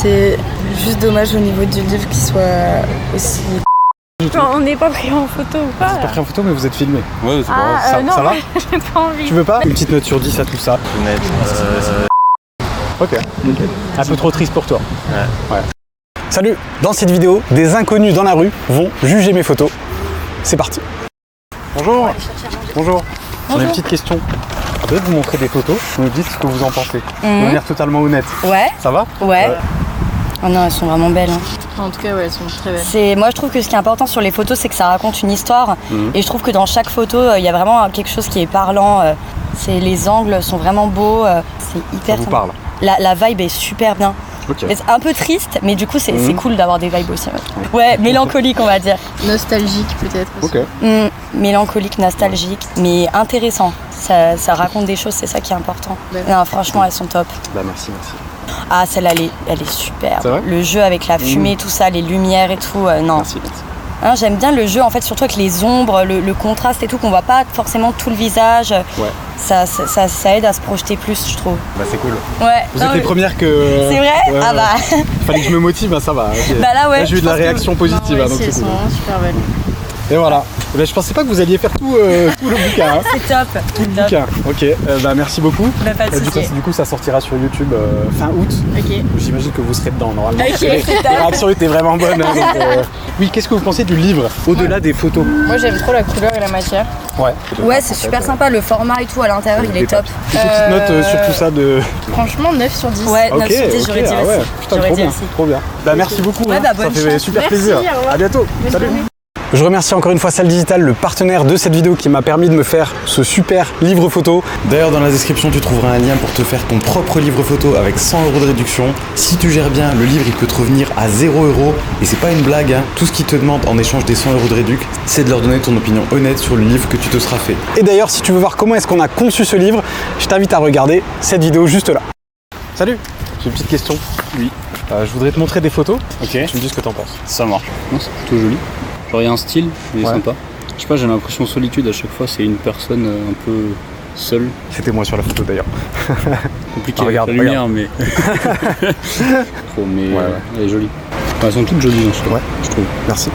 C'est juste dommage au niveau du livre qu'il soit aussi... On n'est pas pris en photo ou pas? Vous êtes pas pris en photo mais vous êtes filmé. Ouais, c'est pas non, ça va? j'ai pas envie. Tu veux pas une petite note sur 10 à tout ça? Ok. Un peu trop triste pour toi. Ouais. Salut! Dans cette vidéo, des inconnus dans la rue vont juger mes photos. C'est parti. Bonjour. Bonjour. On a une petite question. Peut-être vous montrer des photos, vous me dites ce que vous en pensez. De manière totalement honnête. Ouais. Ça va? Ouais. Oh non, elles sont vraiment belles. En tout cas, ouais, elles sont très belles. Moi, je trouve que ce qui est important sur les photos, c'est que ça raconte une histoire. Et je trouve que dans chaque photo, il y a vraiment quelque chose qui est parlant. Les angles sont vraiment beaux. C'est hyper... Ça vous parle? La vibe est super bien. Okay. C'est un peu triste, mais du coup, c'est cool d'avoir des vibes aussi. Ouais, mélancolique, on va dire. Nostalgique, peut-être aussi. Ok. Mélancolique, nostalgique, mais intéressant. Ça raconte des choses, c'est ça qui est important. Ouais. Non, franchement, elles sont top. Bah merci, merci. Ah, celle-là, elle est super. C'est vrai? Le jeu avec la fumée, tout ça, les lumières et tout, non. Merci, merci. Hein, j'aime bien le jeu, en fait, surtout avec les ombres, le contraste et tout, qu'on voit pas forcément tout le visage. Ouais. Ça aide à se projeter plus, je trouve. Bah c'est cool. Ouais. Vous êtes les premières que... C'est vrai? Ouais, Ah bah... Fallait que je me motive, bah ça va. Okay. Bah là, ouais. Là, j'ai eu de la réaction positive, donc Elles c'est sont cool. vraiment super belles. Et voilà. Bah, je pensais pas que vous alliez faire tout le bouquin. Hein. C'est top. Tout le bouquin. Ok, bah merci beaucoup. Bah, pas de soucis. Du coup, ça sortira sur YouTube fin août. Ok. J'imagine que vous serez dedans normalement. Ok, Les c'est top. réactions étaient vraiment bonnes. Hein, donc, Oui, qu'est-ce que vous pensez du livre au-delà des photos? Moi, j'aime trop la couleur et la matière. Ouais. Ouais, c'est super sympa, le format et tout à l'intérieur, il est top. Une petite note sur tout ça de... Franchement, 9 sur 10. Ouais, 9 Ok, sur 10, j'aurais dit ah ouais. aussi. Putain, J'aurais trop dit bien, aussi. trop bien. Bah merci beaucoup, Ouais, hein. bah, bonne ça fait chance. super Merci, plaisir. au revoir. À bientôt. Bonne Salut. journée. Je remercie encore une fois Salle Digital, le partenaire de cette vidéo qui m'a permis de me faire ce super livre photo. D'ailleurs, dans la description, tu trouveras un lien pour te faire ton propre livre photo avec 100 € de réduction. Si tu gères bien, le livre il peut te revenir à 0 €. Et c'est pas une blague, hein. Tout ce qu'ils te demandent en échange des 100 € de réduction, c'est de leur donner ton opinion honnête sur le livre que tu te seras fait. Et d'ailleurs, si tu veux voir comment est-ce qu'on a conçu ce livre, je t'invite à regarder cette vidéo juste là. Salut, j'ai une petite question. Oui. Je voudrais te montrer des photos. Ok. Tu me dis ce que t'en penses. Ça marche. Non, c'est plutôt joli. Genre, il y a un style, il est Ouais. sympa. Je sais pas, j'ai l'impression de solitude à chaque fois, c'est une personne un peu seule. C'était moi sur la photo d'ailleurs. Compliqué Ah, regarde, avec la lumière, mais. Trop, mais Ouais. elle est jolie. Enfin, elles sont toutes jolies, Ouais. je trouve. Merci.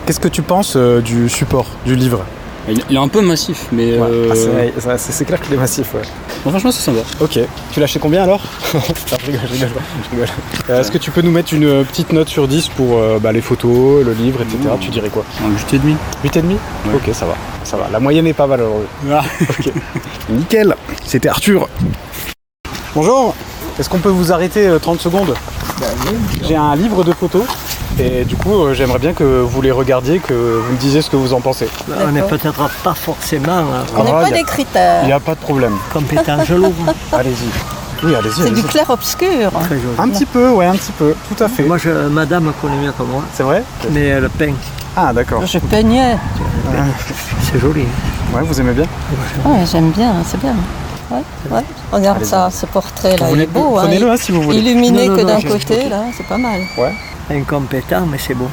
Qu'est-ce que tu penses du support, du livre? Il est un peu massif, mais. C'est clair qu'il est massif, ouais. Bon, franchement, c'est sympa. Ok. Tu l'as acheté combien alors? Je rigole. Est-ce que tu peux nous mettre une petite note sur 10 pour les photos, le livre, etc. Tu dirais quoi? Un 8,5. 8,5? Ouais. Ok, ça va. Ça va. La moyenne est pas mal alors. Ah. Ok. Nickel. C'était Arthur. Bonjour. Est-ce qu'on peut vous arrêter 30 secondes? J'ai un livre de photos et du coup j'aimerais bien que vous les regardiez, que vous me disiez ce que vous en pensez. On n'est peut-être pas forcément On n'est Ah, pas y a- des critères. Il n'y a pas de problème. compétents. Je l'ouvre. Allez-y. Oui, allez-y. C'est du allez-y. clair-obscur. Très joli. Un petit peu, ouais, un petit peu. Tout à fait. Moi, madame connaît mieux que moi, C'est vrai? mais elle peint. Ah, d'accord. Je peignais. C'est joli. Ouais, vous aimez bien? Ouais, j'aime bien, c'est bien. Ouais. Regarde Allez-y. ça, ce portrait là, Vous il est voulez- beau. Hein. Prenez-le si vous voulez. Illuminé Non, que non, d'un j'ai- côté, là, c'est pas mal. Ouais. Incompétent, mais c'est beau.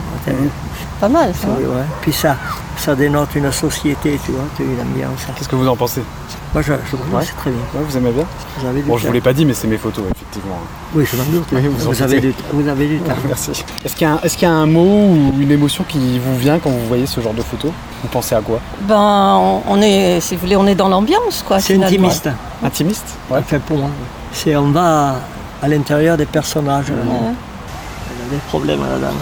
Pas mal, ça. Oui, ouais. Puis ça dénote une société, tu vois, une ambiance. Qu'est-ce que vous en pensez? Moi, je trouve que Ouais. c'est très bien. Ouais, vous aimez bien? Vous avez du Bon, je temps. vous l'ai pas dit, mais c'est mes photos, effectivement. Oui, je m'en doute. Oui, vous en vous, avez doutez. vous avez du temps. Merci. Est-ce qu'il y a un mot ou une émotion qui vous vient quand vous voyez ce genre de photos? Vous pensez à quoi? Ben, on est, si vous voulez, on est dans l'ambiance, quoi. C'est finalement. intimiste. Intimiste? Ouais. Enfin, pour moi. On va à l'intérieur des personnages. Elle a des problèmes, la dame.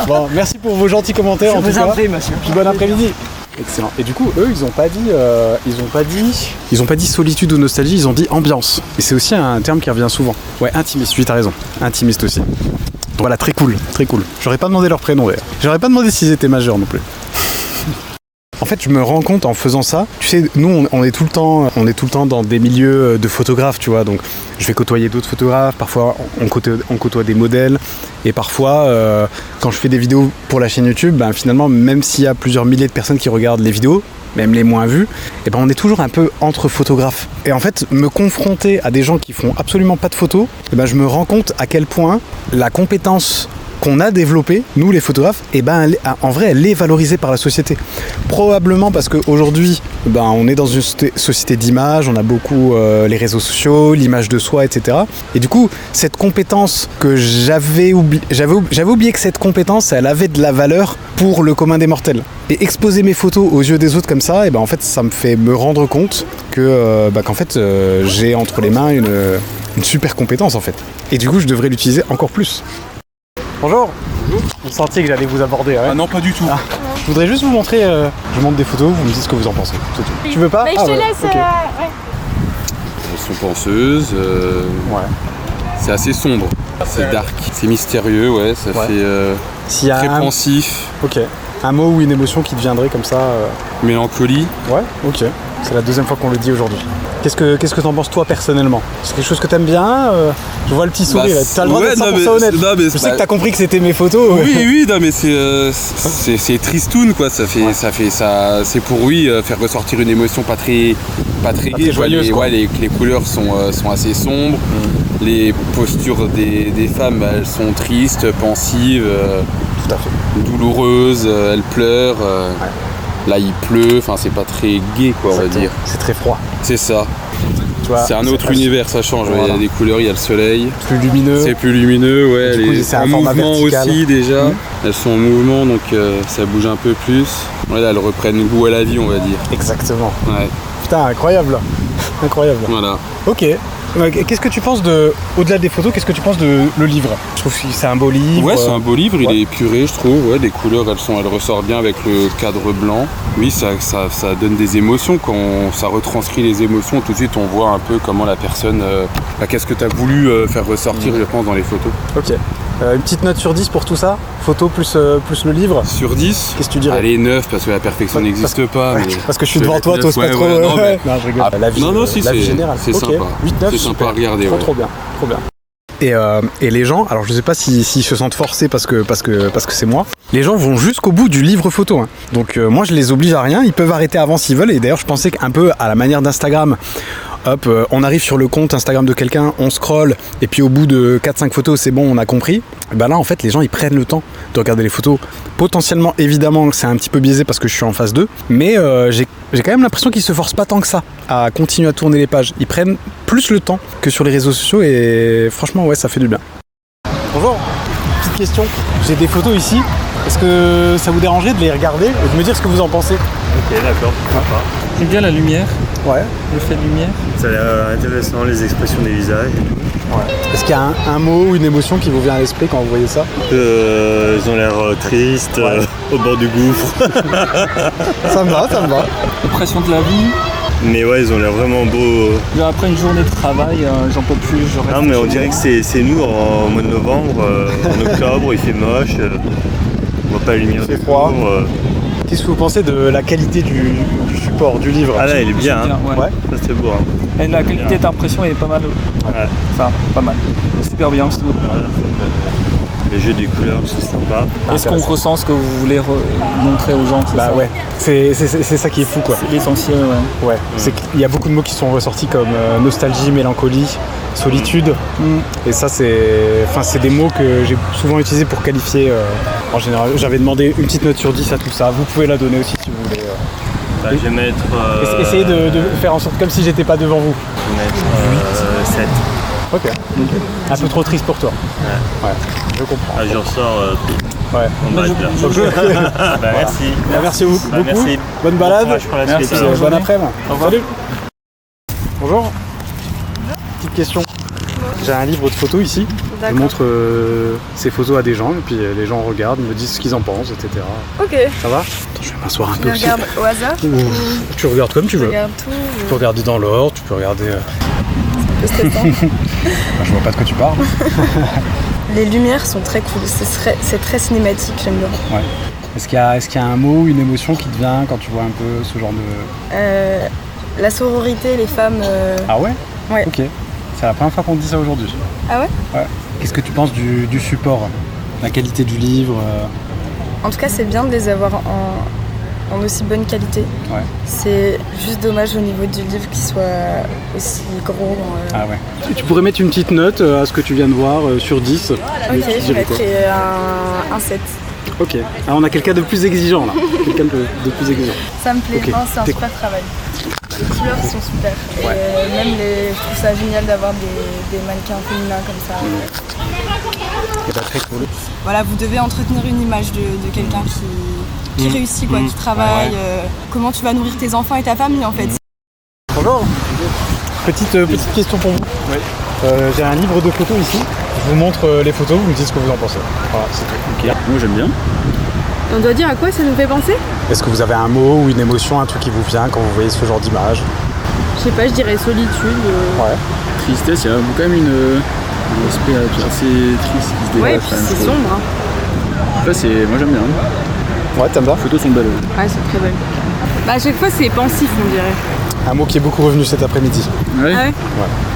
Bon, merci pour vos gentils commentaires. Je en vous tout en cas. prie, monsieur. Puis bon après-midi. Excellent. Et du coup, eux, ils ont pas dit solitude ou nostalgie, ils ont dit ambiance. Et c'est aussi un terme qui revient souvent. Ouais, intimiste. Oui, t'as raison. Intimiste aussi. Voilà, très cool, très cool. J'aurais pas demandé leur prénom d'ailleurs. J'aurais pas demandé s'ils étaient majeurs non plus. En fait, je me rends compte en faisant ça, tu sais, nous, on est tout le temps dans des milieux de photographes, tu vois, donc je vais côtoyer d'autres photographes, parfois on côtoie des modèles, et parfois, quand je fais des vidéos pour la chaîne YouTube, ben, finalement, même s'il y a plusieurs milliers de personnes qui regardent les vidéos, même les moins vues, et ben on est toujours un peu entre photographes. Et en fait, me confronter à des gens qui font absolument pas de photos, et ben je me rends compte à quel point la compétence qu'on a développée, nous les photographes, et ben en vrai elle est valorisée par la société. Probablement parce qu'aujourd'hui, on est dans une société d'image, on a beaucoup les réseaux sociaux, l'image de soi, etc. Et du coup, cette compétence que j'avais oublié que cette compétence, elle avait de la valeur pour le commun des mortels. Et exposer mes photos aux yeux des autres comme ça, et en fait, ça me fait me rendre compte que qu'en fait, j'ai entre les mains une super compétence en fait. Et du coup, je devrais l'utiliser encore plus. Bonjour. Bonjour. Vous sentiez que j'allais vous aborder, ouais? Ah non, pas du tout. Je voudrais juste vous montrer, je montre des photos, vous me dites ce que vous en pensez. C'est tout. Tu veux pas? Mais je te laisse. Okay. Elles sont penseuses. Ouais. C'est assez sombre. C'est dark. C'est mystérieux, ouais. Ça fait très pensif. Ok. Un mot ou une émotion qui te viendrait comme ça Mélancolie. Ouais, ok. C'est la deuxième fois qu'on le dit aujourd'hui. Qu'est-ce que t'en penses toi personnellement? C'est quelque chose que t'aimes bien? Je vois le petit sourire, t'as le droit d'être 100% honnête. Je sais que t'as compris que c'était mes photos. Oui, non mais c'est tristoun quoi. C'est pour faire ressortir une émotion pas très gaie. Joyeuse, les couleurs sont assez sombres. Les postures des femmes, elles sont tristes, pensives, tout à fait. douloureuses. Elles pleurent. Là il pleut, enfin c'est pas très gai quoi, on va dire. C'est très froid. C'est ça. C'est un autre univers, ça change. Il y a des couleurs, il y a le soleil. Plus lumineux. C'est plus lumineux, ouais. Du coup, elles sont en mouvement aussi déjà. Elles sont en mouvement donc ça bouge un peu plus. Ouais, là, elles reprennent goût à la vie, on va dire. Exactement. Ouais. Putain, incroyable. Incroyable. Voilà. Ok. Qu'est-ce que tu penses au-delà des photos, qu'est-ce que tu penses de le livre? Je trouve que c'est un beau livre. Ouais, c'est un beau livre, il est épuré, je trouve. Ouais, les couleurs, elles ressortent bien avec le cadre blanc. Oui, ça donne des émotions. Quand ça retranscrit les émotions, tout de suite, on voit un peu comment la personne... qu'est-ce que tu as voulu faire ressortir, je pense, dans les photos. Ok. Une petite note sur 10 pour tout ça? Photo plus le livre? Sur 10? Qu'est-ce que tu dirais? Allez, 9, parce que la perfection n'existe pas. Mais... Parce que je suis devant toi, t'oses pas trop... non, je rigole. La vie générale. C'est sympa. 8-9, c'est sympa à regarder. Trop bien. Et les gens, alors je sais pas s'ils se sentent forcés parce que c'est moi, les gens vont jusqu'au bout du livre photo. Donc moi je les oblige à rien, ils peuvent arrêter avant s'ils veulent. Et d'ailleurs je pensais qu'un peu à la manière d'Instagram, on arrive sur le compte Instagram de quelqu'un, on scrolle, et puis au bout de 4-5 photos c'est bon, on a compris. Et ben là en fait les gens ils prennent le temps de regarder les photos. Potentiellement évidemment c'est un petit peu biaisé parce que je suis en phase 2, mais j'ai quand même l'impression qu'ils se forcent pas tant que ça à continuer à tourner les pages. Ils prennent plus le temps que sur les réseaux sociaux et franchement ouais, ça fait du bien. Bonjour, petite question, j'ai des photos ici, est-ce que ça vous dérangerait de les regarder et de me dire ce que vous en pensez? Ok, d'accord, pourquoi pas. J'aime bien la lumière, ouais. l'effet de lumière. Ça a l'air intéressant, les expressions des visages et tout. Ouais. Est-ce qu'il y a un mot ou une émotion qui vous vient à l'esprit quand vous voyez ça? Ils ont l'air tristes, au bord du gouffre. Ça me va. L'impression de la vie. Mais ouais, ils ont l'air vraiment beaux. Après une journée de travail, j'en peux plus. Non, mais on dirait que c'est nous en mois de novembre, en octobre, il fait moche. On voit pas la lumière. Il fait froid. Qu'est-ce que vous pensez de la qualité du support, du livre? Ah là, il est bien. Ouais. Ça, c'est beau. Et la qualité d'impression est pas mal. Ouais. Enfin, pas mal. Super bien, je trouve. Les jeux des couleurs, c'est sympa. Est-ce qu'on ressent ce que vous voulez montrer aux gens? Bah ouais, c'est ça qui est fou quoi. C'est l'essentiel, ouais. C'est qu'il y a beaucoup de mots qui sont ressortis comme nostalgie, mélancolie, solitude. Et ça c'est des mots que j'ai souvent utilisés pour qualifier en général. J'avais demandé une petite note sur 10 à tout ça, vous pouvez la donner aussi si vous voulez. Je vais mettre... Essayez de faire en sorte comme si j'étais pas devant vous. Je vais mettre 7. Ok. Un peu trop triste pour toi. Ouais. Je comprends. Ah, j'en sors en bas là. Merci. Merci beaucoup. Merci. Bonne balade. Merci. Bon après-midi. Salut. Bonjour. Petite question. J'ai un livre de photos ici. Je montre ces photos à des gens et puis les gens regardent, me disent ce qu'ils en pensent, etc. Ok. Ça va? Attends, je vais m'asseoir un peu. Tu regardes au hasard? Tu regardes comme tu veux. Je regarde tout. Tu peux regarder dans l'ordre, tu peux regarder... C'est un peu stressant. Je vois pas de quoi tu parles. Les lumières sont très cool, c'est très cinématique, j'aime bien. Ouais. Est-ce qu'il y a un mot, une émotion qui te vient quand tu vois un peu ce genre de... La sororité, les femmes... Ah ouais? Ouais. Ok. C'est la première fois qu'on dit ça aujourd'hui. Ah ouais? Ouais. Qu'est-ce que tu penses du support? La qualité du livre? En tout cas, c'est bien de les avoir en aussi bonne qualité. Ouais. C'est juste dommage au niveau du livre qu'il soit aussi gros. Ah ouais. Tu pourrais mettre une petite note à ce que tu viens de voir sur 10. Ok, je mettrai un 7. Ok. Alors on a quelqu'un de plus exigeant là. Quelqu'un de plus exigeant. Ça me plaît, Ok. non, c'est un super travail. Les couleurs sont super. Et même je trouve ça génial d'avoir des mannequins féminins comme ça. Et bah, très cool. Voilà, vous devez entretenir une image de quelqu'un qui réussit, quoi, qui travaille. Comment tu vas nourrir tes enfants et ta famille en fait. Bonjour. Petite question pour vous. J'ai un livre de photos ici. Je vous montre les photos, vous me dites ce que vous en pensez. Voilà, c'est tout. Ok, moi j'aime bien. On doit dire à quoi ça nous fait penser? Est-ce que vous avez un mot ou une émotion, un truc qui vous vient quand vous voyez ce genre d'image? Je sais pas, je dirais solitude. Ouais. Tristesse, il y a quand même un aspect assez triste qui se dégage. Ouais, et puis c'est sombre. Hein. Après, moi j'aime bien. Ouais, t'aimes bien? Les photos sont belles. Ouais, c'est très belle. Bah, à chaque fois, c'est pensif, on dirait. Un mot qui est beaucoup revenu cet après-midi. Ouais. Ah ouais?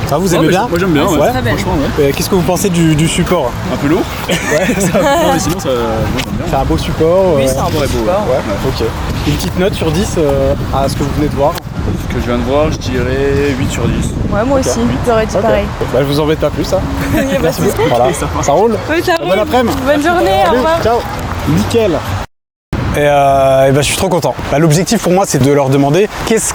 Ça, vous aimez bien? Moi j'aime bien, Ouais, ouais. c'est très belle. Franchement, ouais. Qu'est-ce que vous pensez du support? Un peu lourd. Ouais. Non, mais sinon, moi j'aime bien. C'est un beau support? Oui, c'est un beau support. Ouais, ok. Une petite note sur 10 à ce que vous venez de voir? Ce que je viens de voir, je dirais 8 sur 10. Ouais, moi aussi, j'aurais dit pareil. Bah, je vous embête pas plus, hein. Merci beaucoup. Voilà. Ça roule? Oui, ça roule. Bon après-midi. Bonne journée, au Salut, revoir. ciao. Nickel. Et bah, je suis trop content. Bah, l'objectif pour moi, c'est de leur demander qu'est-ce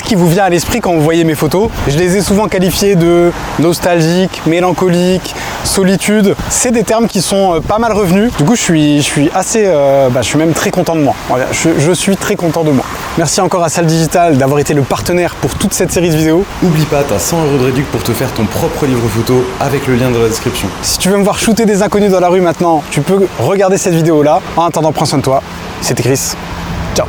qui vous vient à l'esprit quand vous voyez mes photos. Je les ai souvent qualifiées de nostalgiques, mélancoliques, solitude. C'est des termes qui sont pas mal revenus. Du coup, je suis assez, je suis même très content de moi. Voilà, je suis très content de moi. Merci encore à Salle Digital d'avoir été le partenaire pour toute cette série de vidéos. N'oublie pas, t'as 100 € de réduc pour te faire ton propre livre photo avec le lien dans la description. Si tu veux me voir shooter des inconnus dans la rue maintenant, tu peux regarder cette vidéo là. En attendant, prends soin de toi. C'était Chris. Ciao.